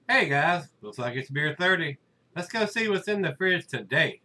Hey guys, looks like it's beer 30. Let's go see what's in the fridge today.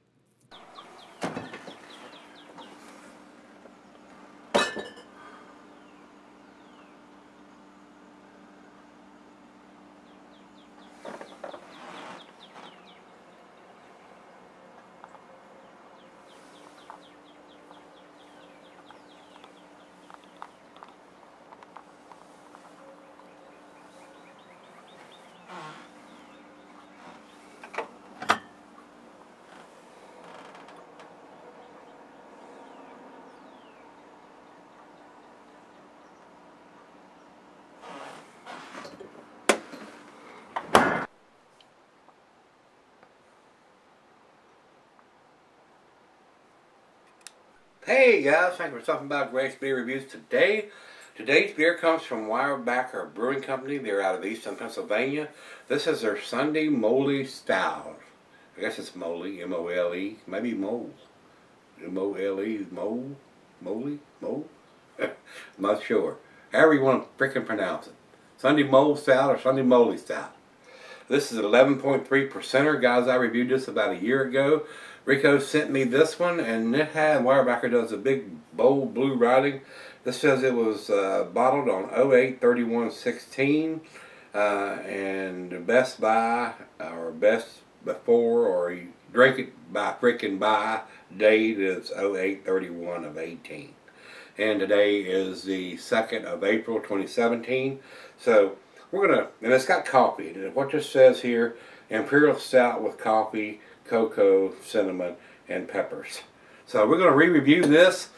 Hey guys, thank you for stopping by Gregsbeerreviews today. Today's beer comes from Weyerbacher Brewing Company. They're out of Eastern Pennsylvania. This is their Sunday Moley Stout. I guess it's Moley, M-O-L-E, maybe Mole. M-O-L-E, Mole, Moley, Mole? I'm not sure. However you want to frickin' pronounce it. Sunday Mole Stout or Sunday Moley Stout. This is 11.3%er. Guys, I reviewed this about a year ago. Rico sent me this one, and it had, Weyerbacher does a big, bold blue writing. This says it was bottled on 08/31/16, and best by, or best before, or you drink it by frickin' by date is 08/31/18. And today is the 2nd of April 2017. So we're going to, and it's got coffee. And what this says here, Imperial Stout with coffee, cocoa, cinnamon, and peppers. So we're going to re-review this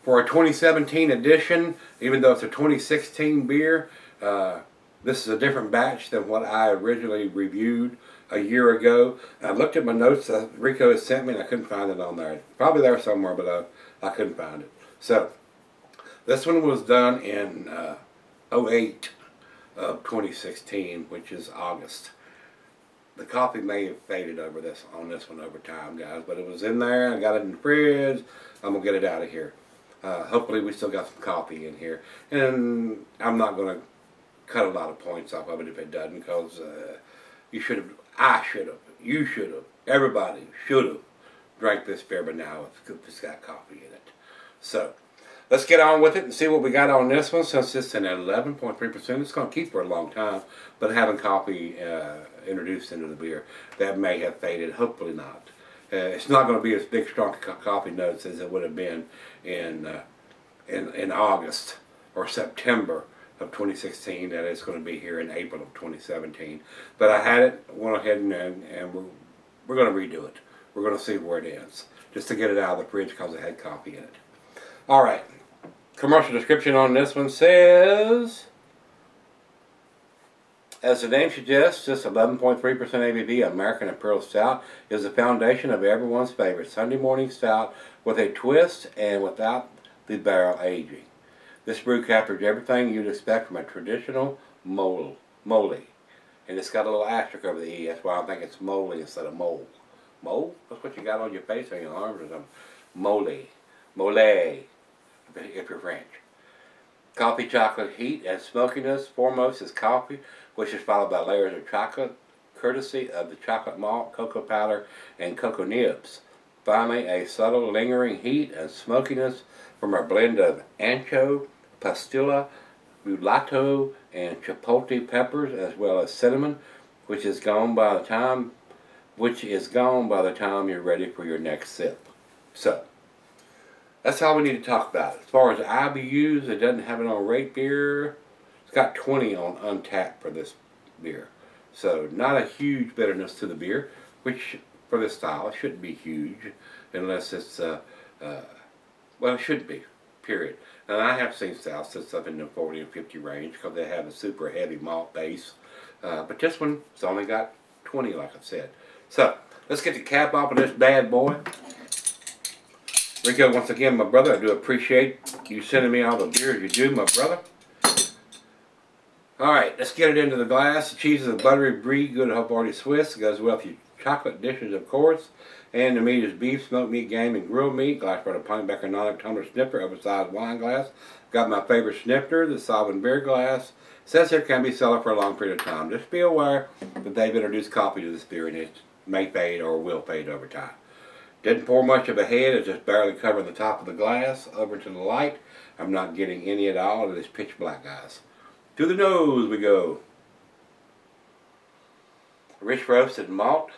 for a 2017 edition, even though it's a 2016 beer. This is a different batch than what I originally reviewed a year ago. I looked at my notes that Rico has sent me and I couldn't find it on there. Probably there somewhere, but I couldn't find it. So this one was done in 08 of 2016, which is August. The coffee may have faded over this on this one over time, guys, but it was in there. I got it in the fridge. I'm gonna get it out of here. Hopefully, we still got some coffee in here, and I'm not gonna cut a lot of points off of it if it doesn't, because you should have, I should have, you should have, everybody should have drank this beer, but now it's got coffee in it. So let's get on with it and see what we got on this one. Since it's an 11.3%, it's going to keep for a long time, but having coffee introduced into the beer, that may have faded. Hopefully not. It's not going to be as big, strong coffee notes as it would have been in August or September of 2016. That it's going to be here in April of 2017. But I had it, went ahead and we're going to redo it. We're going to see where it ends, just to get it out of the fridge because it had coffee in it. All right. Commercial description on this one says, as the name suggests, this 11.3% ABV American Imperial Stout is the foundation of everyone's favorite Sunday morning stout with a twist and without the barrel aging. This brew captures everything you'd expect from a traditional moley. And it's got a little asterisk over the E. That's why I think it's moley instead of mole. Mole? That's what you got on your face or your arms or something. Moley. Mole, if you're French. Coffee, chocolate, heat, and smokiness. Foremost is coffee, which is followed by layers of chocolate, courtesy of the chocolate malt, cocoa powder, and cocoa nibs. Finally, a subtle lingering heat and smokiness from a blend of ancho, pastilla, mulatto, and chipotle peppers, as well as cinnamon, which is gone by the time you're ready for your next sip. So that's all we need to talk about. As far as IBUs, it doesn't have it on rate beer. It's got 20 on Untapped for this beer. So not a huge bitterness to the beer, which for this style it shouldn't be huge unless it's, well, it shouldn't be, period. And I have seen stouts that's up in the 40 and 50 range because they have a super heavy malt base. But this one, it's only got 20, like I said. So let's get the cap off of this bad boy. Rico, once again, my brother, I do appreciate you sending me all the beers you do, my brother. Alright, let's get it into the glass. The cheese is a buttery brie, good Havarti Swiss. It goes well with your chocolate dishes, of course. And the meat is beef, smoked meat, game, and grilled meat. Glass for the Pintbacker non tumbler snifter, oversized wine glass. Got my favorite snifter, the Sovereign beer glass. Says here can be sold for a long period of time. Just be aware that they've introduced coffee to this beer and it may fade or will fade over time. Didn't pour much of a head, it's just barely covering the top of the glass over to the light. I'm not getting any at all. It is pitch black, guys. To the nose we go. Rich roasted malt.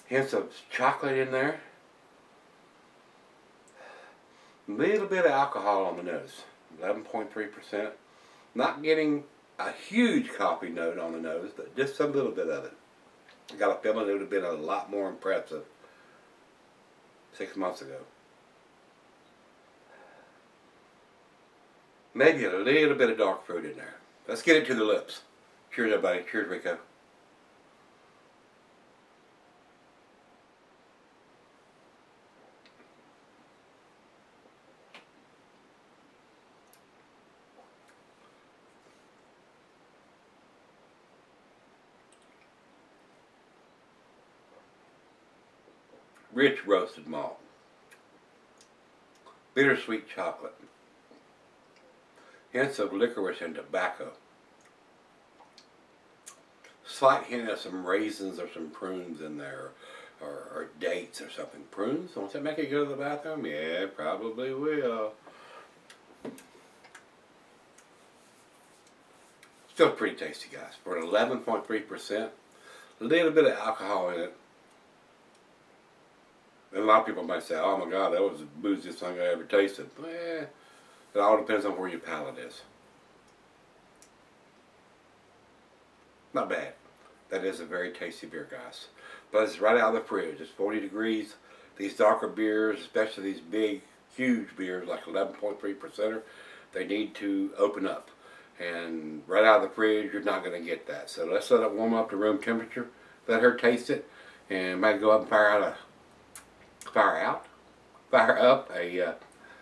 Hints of chocolate in there. A little bit of alcohol on the nose. 11.3%. Not getting a huge coffee note on the nose, but just a little bit of it. I got a feeling it would have been a lot more impressive 6 months ago. Maybe a little bit of dark fruit in there. Let's get it to the lips. Cheers, everybody. Cheers, Rico. Rich roasted malt. Bittersweet chocolate. Hints of licorice and tobacco. Slight hint of some raisins or some prunes in there, or dates or something. Prunes? Won't that make you go to the bathroom? Yeah, probably will. Still pretty tasty, guys. For an 11.3%, a little bit of alcohol in it. And a lot of people might say, oh my God, that was the booziest thing I ever tasted. Eh, it all depends on where your palate is. Not bad. That is a very tasty beer, guys. But it's right out of the fridge. It's 40 degrees. These darker beers, especially these big, huge beers like 11.3%, they need to open up. And right out of the fridge, you're not going to get that. So let's let it warm up to room temperature. Let her taste it. And might go up and fire up a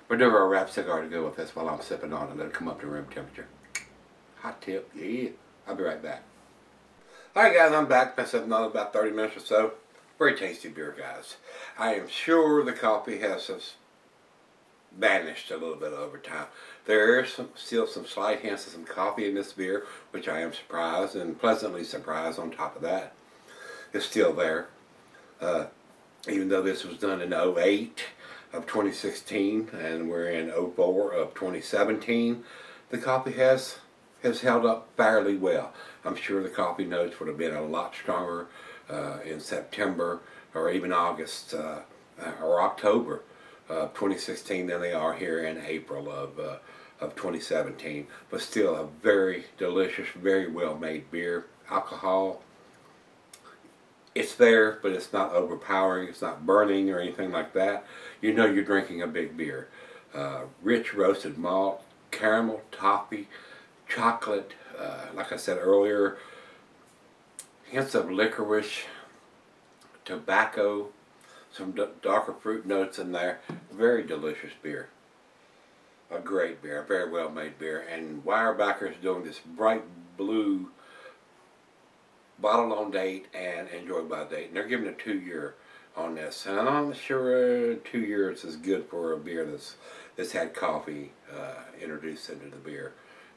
Maduro wrapped cigar to go with this while I'm sipping on it. Let it come up to room temperature. Hot tip, yeah. I'll be right back. Alright guys, I'm back. Been sipping on about 30 minutes or so. Very tasty beer, guys. I am sure the coffee has vanished a little bit over time. There is still some slight hints of some coffee in this beer, which I am surprised and pleasantly surprised on top of that. It's still there. Even though this was done in 08 of 2016 and we're in 04 of 2017, the coffee has held up fairly well. I'm sure the coffee notes would have been a lot stronger in September or even August or October of 2016 than they are here in April of 2017. But still a very delicious, very well made beer. Alcohol, it's there, but it's not overpowering, it's not burning or anything like that. You know you're drinking a big beer. Rich roasted malt, caramel, toffee, chocolate, like I said earlier, hints of licorice, tobacco, some darker fruit notes in there. Very delicious beer. A great beer, a very well made beer. And Weyerbacher is doing this bright blue bottled on date and enjoyed by date. And they're giving a 2-year on this. And I'm not sure 2 years is good for a beer that's had coffee introduced into the beer.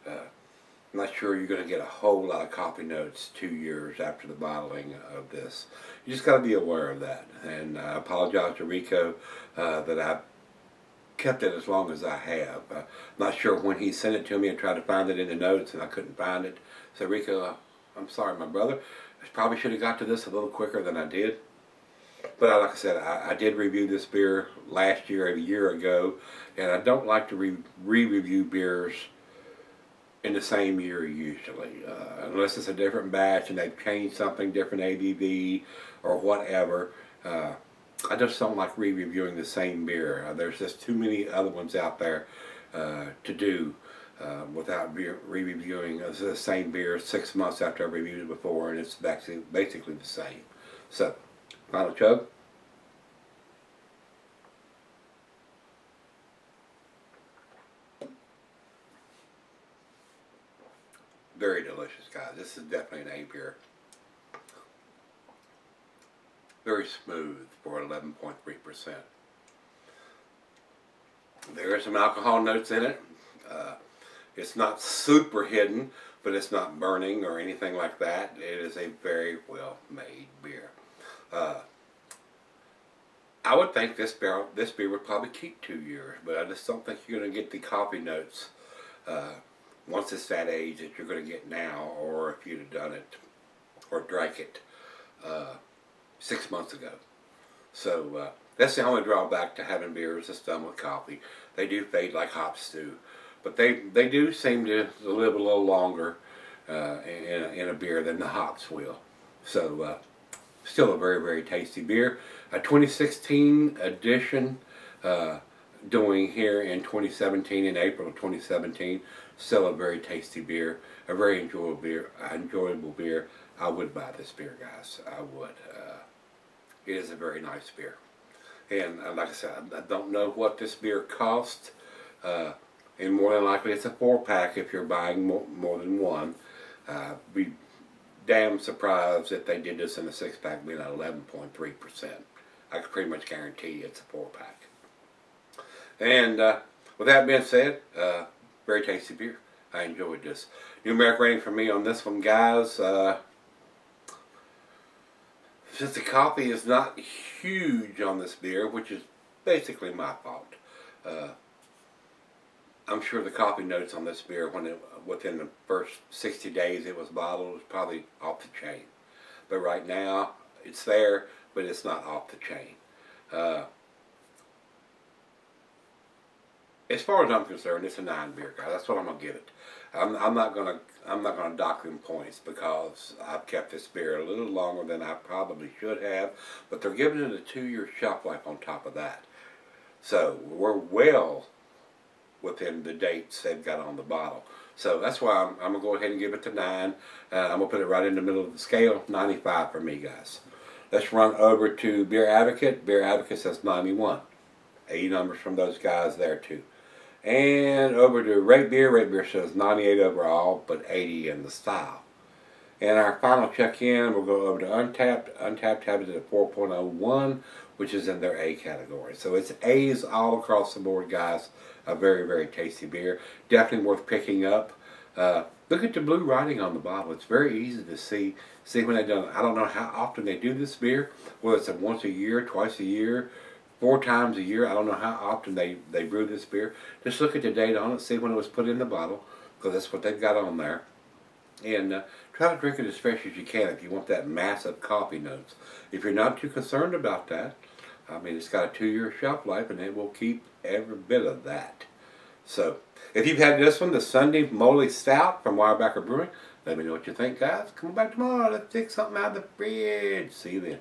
I'm not sure you're going to get a whole lot of coffee notes 2 years after the bottling of this. You just got to be aware of that. And I apologize to Rico that I've kept it as long as I have. I'm not sure when he sent it to me. I tried to find it in the notes and I couldn't find it. So Rico, I'm sorry, my brother. I probably should have got to this a little quicker than I did. But like I said, I did review this beer last year, a year ago, and I don't like to re-review beers in the same year usually, unless it's a different batch and they've changed something, different ABV or whatever. I just don't like re-reviewing the same beer. There's just too many other ones out there to do without re-reviewing the same beer 6 months after I reviewed it before, and it's basically the same. So, final chug. Very delicious, guys. This is definitely an A beer. Very smooth for 11.3%. There are some alcohol notes in it. It's not super hidden, but it's not burning or anything like that. It is a very well made beer. I would think this beer would probably keep 2 years, but I just don't think you're going to get the coffee notes once it's that age that you're going to get now, or if you'd have done it or drank it 6 months ago. So that's the only drawback to having beers that's done with coffee. They do fade like hops do, but they do seem to live a little longer in a beer than the hops will. So still a very, very tasty beer. A 2016 edition, doing here in 2017, in April of 2017. Still a very tasty beer, a very enjoyable beer. I would buy this beer, guys. I would. It is a very nice beer. And like I said, I don't know what this beer costs. And more than likely it's a 4-pack if you're buying more than one. Be damn surprised if they did this in a 6-pack being at 11.3%. I could pretty much guarantee it's a 4-pack. And with that being said, very tasty beer. I enjoyed this. Numeric rating for me on this one, guys. Since the coffee is not huge on this beer, which is basically my fault, I'm sure the coffee notes on this beer, within the first 60 days it was bottled, was probably off the chain. But right now, it's there, but it's not off the chain. As far as I'm concerned, it's a 9 beer, guys. That's what I'm gonna give it. I'm not gonna dock them points because I've kept this beer a little longer than I probably should have, but they're giving it a 2-year shelf life on top of that. So we're well within the dates they've got on the bottle. So that's why I'm gonna go ahead and give it to 9. I'm gonna put it right in the middle of the scale, 95 for me, guys. Let's run over to Beer Advocate. Beer Advocate says 91. 80 numbers from those guys there too. And over to Rate Beer. Rate Beer says 98 overall, but 80 in the style. And our final check-in, we'll go over to Untappd. Untappd has it at 4.01, which is in their A category. So it's A's all across the board, guys. A very, very tasty beer. Definitely worth picking up. Look at the blue writing on the bottle. It's very easy to see when they've done it. I don't know how often they do this beer, whether it's once a year, twice a year, 4 times a year. I don't know how often they brew this beer. Just look at the date on it, see when it was put in the bottle, because that's what they've got on there. And try to drink it as fresh as you can if you want that massive coffee notes. If you're not too concerned about that, I mean, it's got a 2-year shelf life and it will keep every bit of that. So, if you've had this one, the Sunday Moly Stout from Weyerbacher Brewing, let me know what you think, guys. Come back tomorrow. Let's take something out of the fridge. See you then.